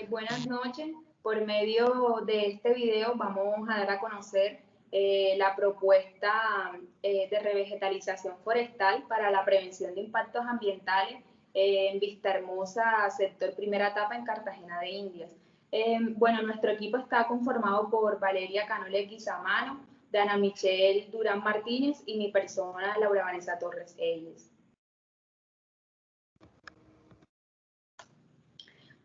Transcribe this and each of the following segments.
Buenas noches. Por medio de este video vamos a dar a conocer la propuesta de revegetalización forestal para la prevención de impactos ambientales en Vistahermosa, sector primera etapa en Cartagena de Indias. Bueno, nuestro equipo está conformado por Valeria Canoles Guizamano, Dana Michelle Durán Martínez y mi persona, Laura Vanessa Torres Eyes.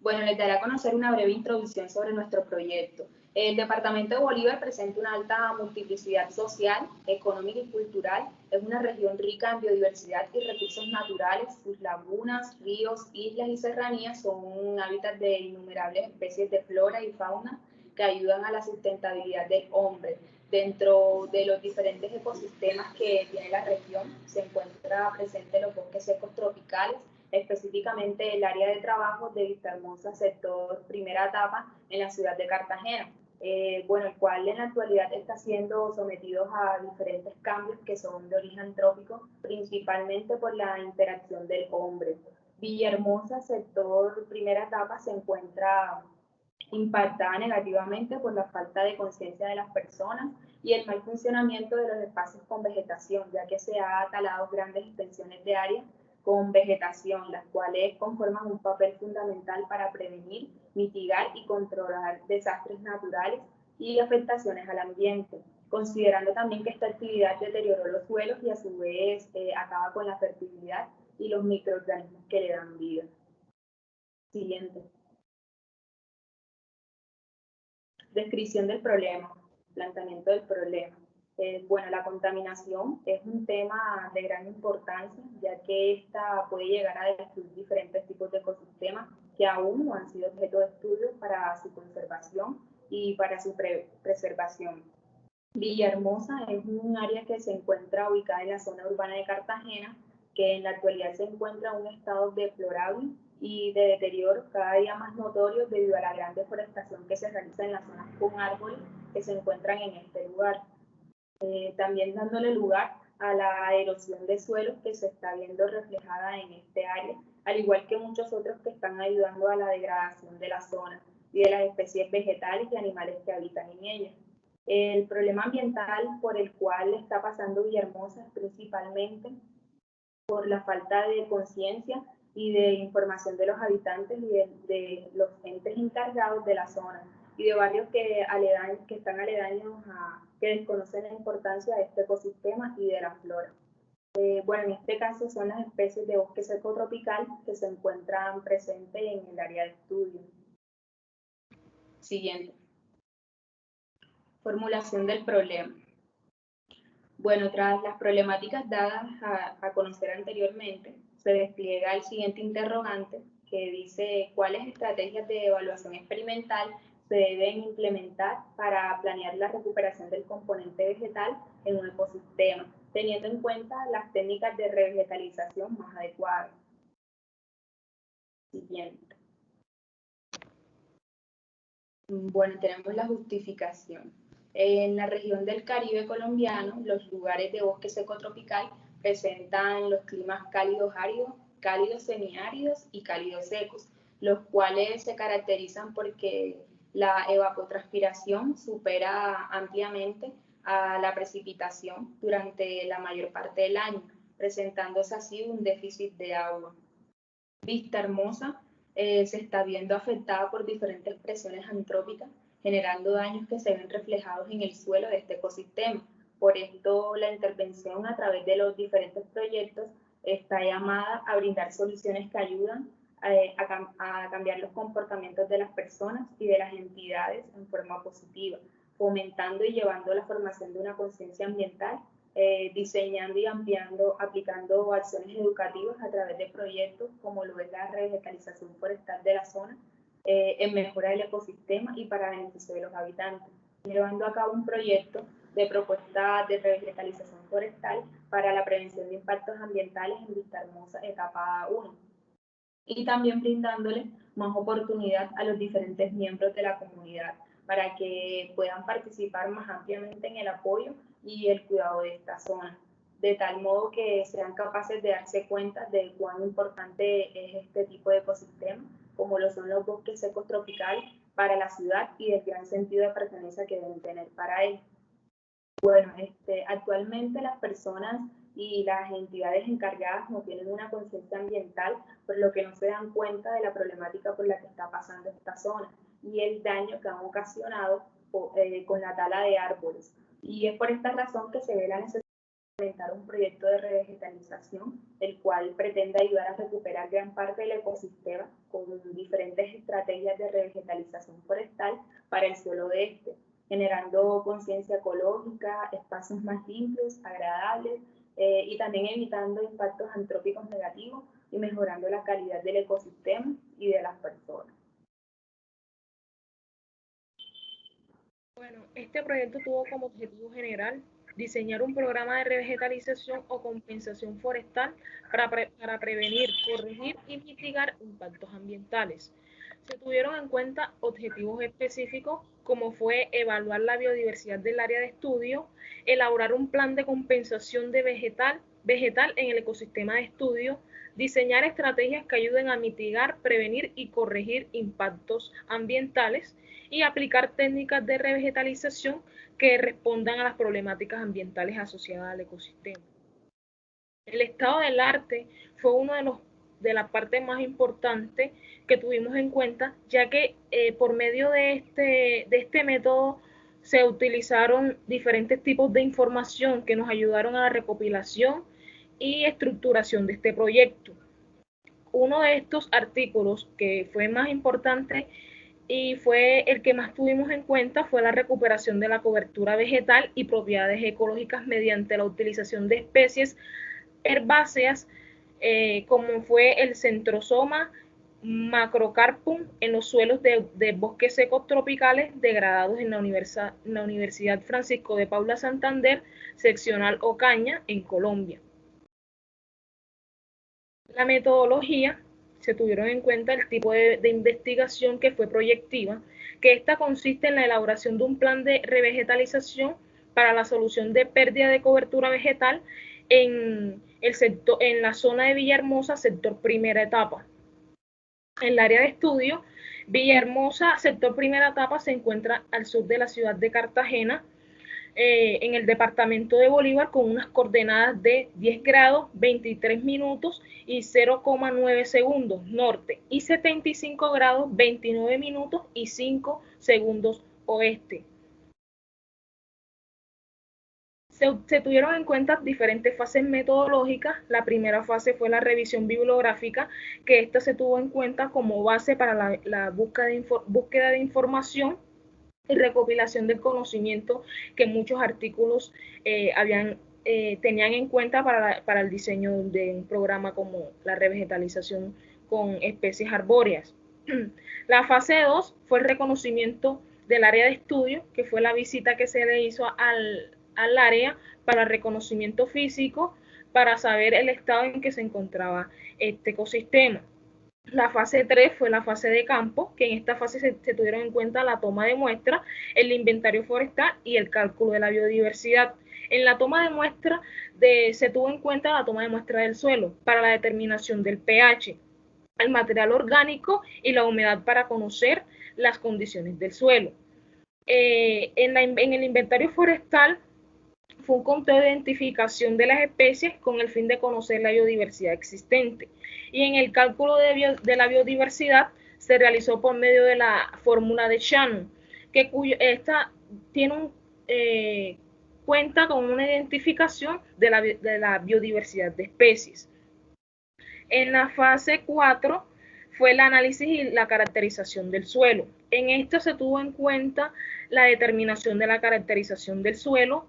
Bueno, les daré a conocer una breve introducción sobre nuestro proyecto. El departamento de Bolívar presenta una alta multiplicidad social, económica y cultural. Es una región rica en biodiversidad y recursos naturales. Sus lagunas, ríos, islas y serranías son un hábitat de innumerables especies de flora y fauna que ayudan a la sustentabilidad del hombre. Dentro de los diferentes ecosistemas que tiene la región se encuentra presente los bosques secos tropicales, específicamente el área de trabajo de Vistahermosa, sector primera etapa en la ciudad de Cartagena, bueno, el cual en la actualidad está siendo sometido a diferentes cambios que son de origen antrópico, principalmente por la interacción del hombre. Villahermosa, sector primera etapa, se encuentra impactada negativamente por la falta de conciencia de las personas y el mal funcionamiento de los espacios con vegetación, ya que se ha talado grandes extensiones de área con vegetación, las cuales conforman un papel fundamental para prevenir, mitigar y controlar desastres naturales y afectaciones al ambiente, considerando también que esta actividad deterioró los suelos y a su vez acaba con la fertilidad y los microorganismos que le dan vida. Siguiente. Descripción del problema, planteamiento del problema. Bueno, la contaminación es un tema de gran importancia, ya que esta puede llegar a destruir diferentes tipos de ecosistemas que aún no han sido objeto de estudio para su conservación y para su preservación. Villahermosa es un área que se encuentra ubicada en la zona urbana de Cartagena, que en la actualidad se encuentra en un estado deplorable y de deterioro cada día más notorio debido a la gran deforestación que se realiza en las zonas con árboles que se encuentran en este lugar. También dándole lugar a la erosión de suelos que se está viendo reflejada en este área, al igual que muchos otros que están ayudando a la degradación de la zona y de las especies vegetales y animales que habitan en ella. El problema ambiental por el cual está pasando Villahermosa es principalmente por la falta de conciencia y de información de los habitantes y de los entes encargados de la zona y de barrios que están aledaños que desconocen la importancia de este ecosistema y de la flora. Bueno, en este caso son las especies de bosque seco tropical que se encuentran presentes en el área de estudio. Siguiente. Formulación del problema. Bueno, tras las problemáticas dadas a conocer anteriormente, se despliega el siguiente interrogante que dice cuáles estrategias de evaluación experimental se deben implementar para planear la recuperación del componente vegetal en un ecosistema, teniendo en cuenta las técnicas de revegetalización más adecuadas. Siguiente. Bueno, tenemos la justificación. En la región del Caribe colombiano, los lugares de bosque seco tropical presentan los climas cálidos áridos, cálidos semiáridos y cálidos secos, los cuales se caracterizan porque la evapotranspiración supera ampliamente a la precipitación durante la mayor parte del año, presentándose así un déficit de agua. Vistahermosa se está viendo afectada por diferentes presiones antrópicas, generando daños que se ven reflejados en el suelo de este ecosistema. Por esto, la intervención a través de los diferentes proyectos está llamada a brindar soluciones que ayudan a cambiar los comportamientos de las personas y de las entidades en forma positiva, fomentando y llevando la formación de una conciencia ambiental, diseñando y aplicando acciones educativas a través de proyectos como lo es la revegetalización forestal de la zona, en mejora del ecosistema y para beneficio de los habitantes, llevando a cabo un proyecto de propuesta de revegetalización forestal para la prevención de impactos ambientales en Vistahermosa etapa 1 y también brindándole más oportunidad a los diferentes miembros de la comunidad para que puedan participar más ampliamente en el apoyo y el cuidado de esta zona, de tal modo que sean capaces de darse cuenta de cuán importante es este tipo de ecosistema como lo son los bosques secos tropicales para la ciudad y del gran sentido de pertenencia que deben tener para él. Bueno, actualmente las personas y las entidades encargadas no tienen una conciencia ambiental, por lo que no se dan cuenta de la problemática por la que está pasando esta zona y el daño que han ocasionado con la tala de árboles. Y es por esta razón que se ve la necesidad de implementar un proyecto de revegetalización, el cual pretende ayudar a recuperar gran parte del ecosistema con diferentes estrategias de revegetalización forestal para el suelo de este, generando conciencia ecológica, espacios más limpios, agradables, y también evitando impactos antrópicos negativos y mejorando la calidad del ecosistema y de las personas. Bueno, este proyecto tuvo como objetivo general diseñar un programa de revegetalización o compensación forestal para prevenir, corregir y mitigar impactos ambientales. Se tuvieron en cuenta objetivos específicos como fue evaluar la biodiversidad del área de estudio, elaborar un plan de compensación de vegetal en el ecosistema de estudio, diseñar estrategias que ayuden a mitigar, prevenir y corregir impactos ambientales y aplicar técnicas de revegetalización que respondan a las problemáticas ambientales asociadas al ecosistema. El estado del arte fue uno de las partes más importantes que tuvimos en cuenta, ya que por medio de este método se utilizaron diferentes tipos de información que nos ayudaron a la recopilación y estructuración de este proyecto. Uno de estos artículos que fue más importante y fue el que más tuvimos en cuenta fue la recuperación de la cobertura vegetal y propiedades ecológicas mediante la utilización de especies herbáceas como fue el Centrosoma macrocarpum en los suelos de bosques secos tropicales degradados en la Universidad Francisco de Paula Santander, seccional Ocaña, en Colombia. La metodología, se tuvieron en cuenta el tipo de investigación que fue proyectiva, que esta consiste en la elaboración de un plan de revegetalización para la solución de pérdida de cobertura vegetal en la zona de Villahermosa, sector primera etapa. En el área de estudio, Villahermosa, sector primera etapa, se encuentra al sur de la ciudad de Cartagena, en el departamento de Bolívar, con unas coordenadas de 10 grados, 23 minutos y 0,9 segundos norte y 75 grados, 29 minutos y 5 segundos oeste. Se tuvieron en cuenta diferentes fases metodológicas. La primera fase fue la revisión bibliográfica, que esta se tuvo en cuenta como base para la búsqueda de información y recopilación del conocimiento que muchos artículos tenían en cuenta para el diseño de un programa como la revegetalización con especies arbóreas. La fase 2 fue el reconocimiento del área de estudio, que fue la visita que se le hizo al área para el reconocimiento físico, para saber el estado en que se encontraba este ecosistema. La fase 3 fue la fase de campo, que en esta fase se tuvieron en cuenta la toma de muestras, el inventario forestal y el cálculo de la biodiversidad. En la toma de muestras se tuvo en cuenta la toma de muestra del suelo para la determinación del pH, el material orgánico y la humedad para conocer las condiciones del suelo. En el inventario forestal fue un conteo de identificación de las especies con el fin de conocer la biodiversidad existente. Y en el cálculo de la biodiversidad se realizó por medio de la fórmula de Shannon, que esta tiene cuenta con una identificación de la biodiversidad de especies. En la fase 4 fue el análisis y la caracterización del suelo. En esta se tuvo en cuenta la determinación de la caracterización del suelo,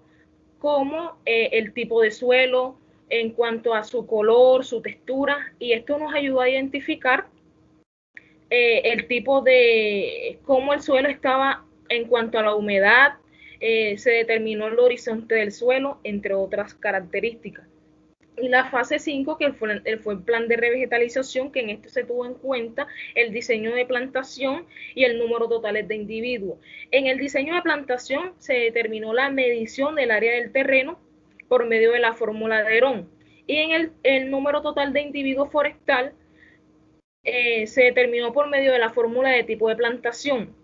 como el tipo de suelo en cuanto a su color, su textura, y esto nos ayudó a identificar el tipo de cómo el suelo estaba en cuanto a la humedad, se determinó el horizonte del suelo, entre otras características. Y la fase 5, que fue el plan de revegetalización, que en este se tuvo en cuenta el diseño de plantación y el número total de individuos. En el diseño de plantación se determinó la medición del área del terreno por medio de la fórmula de Herón. Y en el número total de individuos forestal se determinó por medio de la fórmula de tipo de plantación,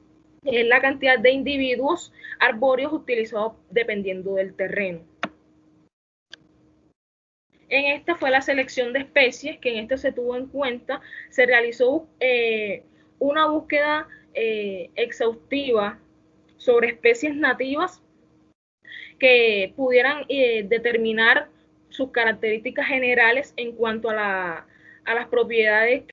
es la cantidad de individuos arbóreos utilizados dependiendo del terreno. En esta fue la selección de especies, que en esta se tuvo en cuenta, se realizó una búsqueda exhaustiva sobre especies nativas que pudieran determinar sus características generales en cuanto a las propiedades,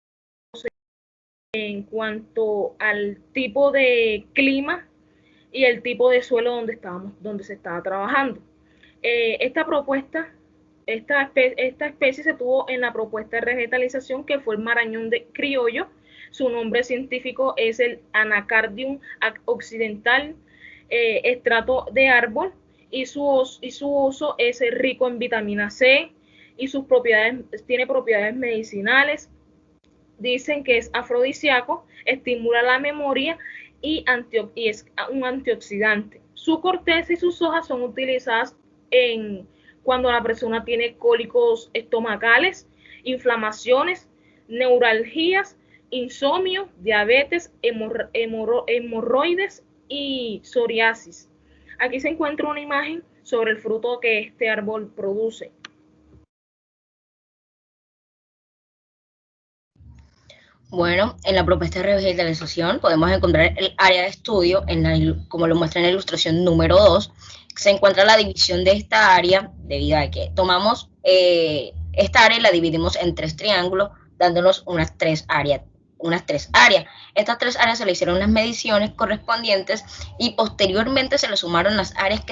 en cuanto al tipo de clima y el tipo de suelo donde se estaba trabajando. Esta especie se tuvo en la propuesta de vegetalización, que fue el marañón de criollo. Su nombre científico es el Anacardium occidental, estrato de árbol, y su uso es rico en vitamina C y tiene propiedades medicinales. Dicen que es afrodisíaco, estimula la memoria y es un antioxidante. Su corteza y sus hojas son utilizadas cuando la persona tiene cólicos estomacales, inflamaciones, neuralgias, insomnio, diabetes, hemorroides y psoriasis. Aquí se encuentra una imagen sobre el fruto que este árbol produce. Bueno, en la propuesta de revitalización podemos encontrar el área de estudio, como lo muestra en la ilustración número 2. Se encuentra la división de esta área, debido a que tomamos esta área y la dividimos en 3 triángulos, dándonos unas 3 áreas. Estas 3 áreas se le hicieron las mediciones correspondientes y posteriormente se le sumaron las áreas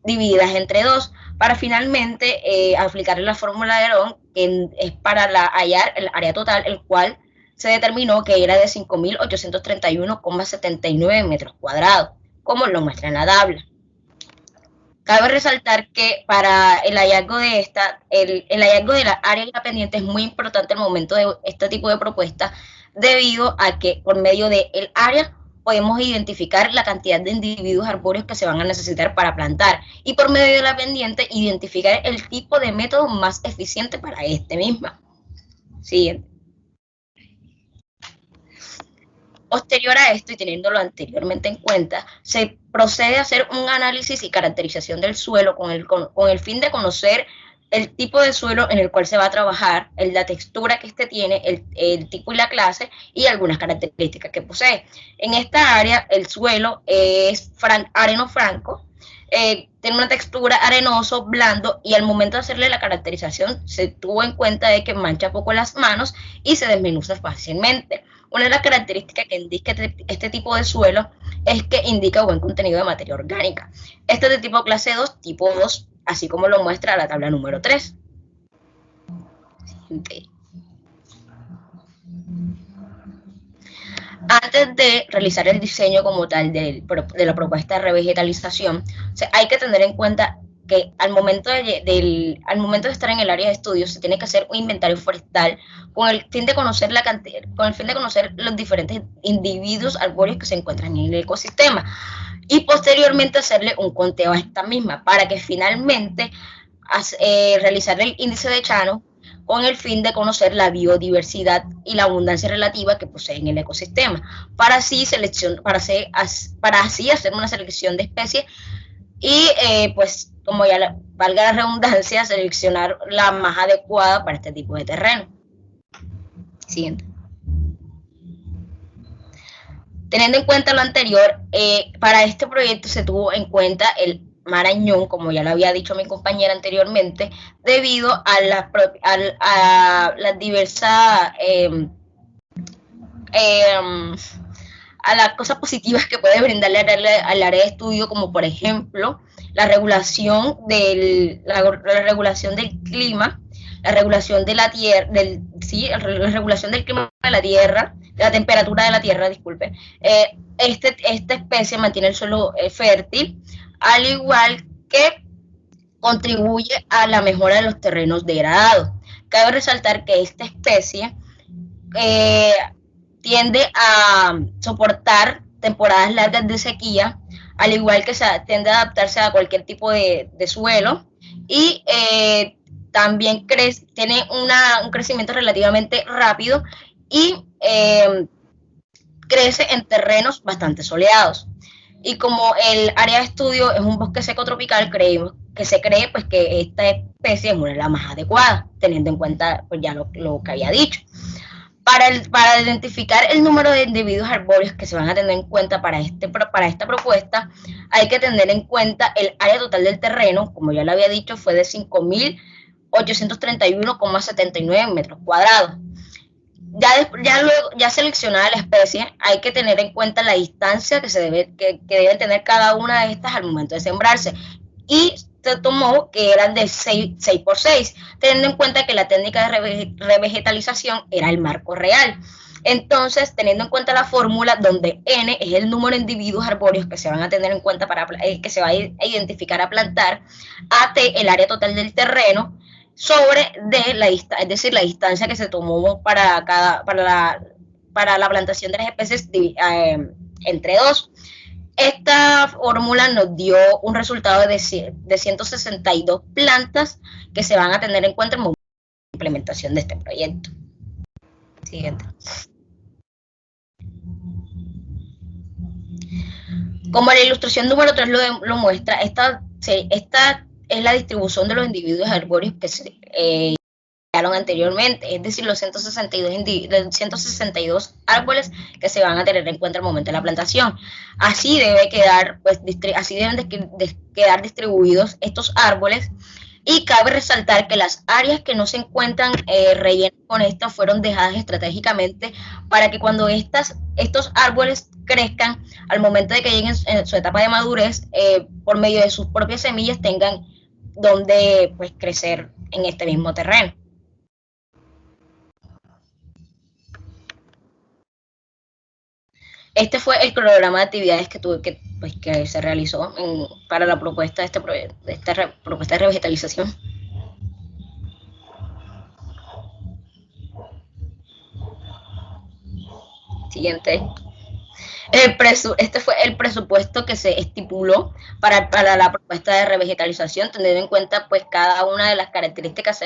divididas entre 2, para finalmente aplicar la fórmula de Aarón, que es para hallar el área total, el cual se determinó que era de 5.831,79 metros cuadrados, como lo muestra en la tabla. Cabe resaltar que para el hallazgo de la área y la pendiente es muy importante al momento de este tipo de propuesta, debido a que por medio del área podemos identificar la cantidad de individuos arbóreos que se van a necesitar para plantar, y por medio de la pendiente identificar el tipo de método más eficiente para este misma. Siguiente. Posterior a esto, y teniéndolo anteriormente en cuenta, se procede a hacer un análisis y caracterización del suelo con el fin de conocer el tipo de suelo en el cual se va a trabajar, la textura que tiene, el tipo y la clase, y algunas características que posee. En esta área, el suelo es areno franco, tiene una textura arenoso, blando, y al momento de hacerle la caracterización se tuvo en cuenta de que mancha poco las manos y se desmenuza fácilmente. Una de las características que indica este tipo de suelo es que indica buen contenido de materia orgánica. Este es de tipo clase 2, tipo 2, así como lo muestra la tabla número 3. Siguiente. Antes de realizar el diseño como tal de la propuesta de revegetalización, hay que tener en cuenta que al momento de estar en el área de estudio se tiene que hacer un inventario forestal con el fin de conocer los diferentes individuos arbóreos que se encuentran en el ecosistema, y posteriormente hacerle un conteo a esta misma, para que finalmente realizar el índice de Shannon con el fin de conocer la biodiversidad y la abundancia relativa que posee en el ecosistema, para así hacer una selección de especies y pues, como ya valga la redundancia, seleccionar la más adecuada para este tipo de terreno. Siguiente. Teniendo en cuenta lo anterior, para este proyecto se tuvo en cuenta el marañón, como ya lo había dicho mi compañera anteriormente, debido a las diversas a las cosas positivas que puede brindarle al área de estudio, como por ejemplo la regulación del clima, la regulación de la tierra, la regulación del clima de la tierra, de la temperatura de la tierra, disculpe. Esta especie mantiene el suelo fértil, al igual que contribuye a la mejora de los terrenos degradados. Cabe resaltar que esta especie tiende a soportar temporadas largas de sequía, al igual que tiende a adaptarse a cualquier tipo de suelo, y también tiene un crecimiento relativamente rápido y crece en terrenos bastante soleados. Y como el área de estudio es un bosque seco tropical, se cree pues que esta especie es una de las más adecuadas, teniendo en cuenta pues ya lo que había dicho. Para identificar el número de individuos arbóreos que se van a tener en cuenta para esta propuesta, hay que tener en cuenta el área total del terreno, como ya lo había dicho, fue de 5.831,79 metros cuadrados. Ya seleccionada la especie, hay que tener en cuenta la distancia que deben tener cada una de estas al momento de sembrarse. Y se tomó que eran de 6 por 6, teniendo en cuenta que la técnica de revegetalización era el marco real. Entonces, teniendo en cuenta la fórmula donde N es el número de individuos arbóreos que se van a tener en cuenta que se va a identificar a plantar, AT el área total del terreno, sobre D, es decir, la distancia que se tomó para la plantación de las especies entre 2. Esta fórmula nos dio un resultado de 162 plantas que se van a tener en cuenta en el momento de implementación de este proyecto. Siguiente. Como la ilustración número 3 lo muestra, esta es la distribución de los individuos arbóreos que se crearon anteriormente, es decir, los 162 árboles que se van a tener en cuenta al momento de la plantación. Así deben quedar distribuidos estos árboles, y cabe resaltar que las áreas que no se encuentran rellenas con estas fueron dejadas estratégicamente para que cuando estos árboles crezcan, al momento de que lleguen en su etapa de madurez, por medio de sus propias semillas tengan donde pues crecer en este mismo terreno. Este fue el cronograma de actividades que se realizó para la propuesta de esta propuesta de revegetalización. Siguiente. Este fue el presupuesto que se estipuló para la propuesta de revegetalización, teniendo en cuenta pues cada una de las características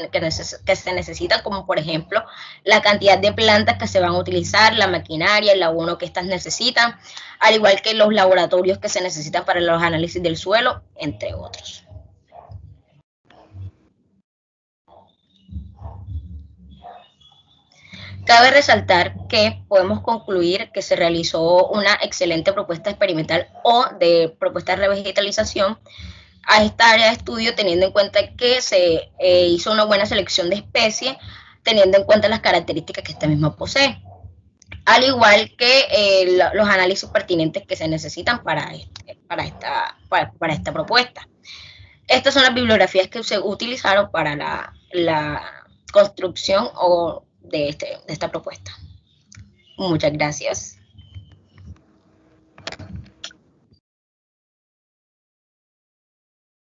que se necesitan, como por ejemplo la cantidad de plantas que se van a utilizar, la maquinaria, el abono que estas necesitan, al igual que los laboratorios que se necesitan para los análisis del suelo, entre otros. Cabe resaltar que podemos concluir que se realizó una excelente propuesta experimental o de propuesta de revegetalización a esta área de estudio, teniendo en cuenta que se hizo una buena selección de especies, teniendo en cuenta las características que esta misma posee, al igual que los análisis pertinentes que se necesitan para esta propuesta. Estas son las bibliografías que se utilizaron para la construcción de esta propuesta. Muchas gracias.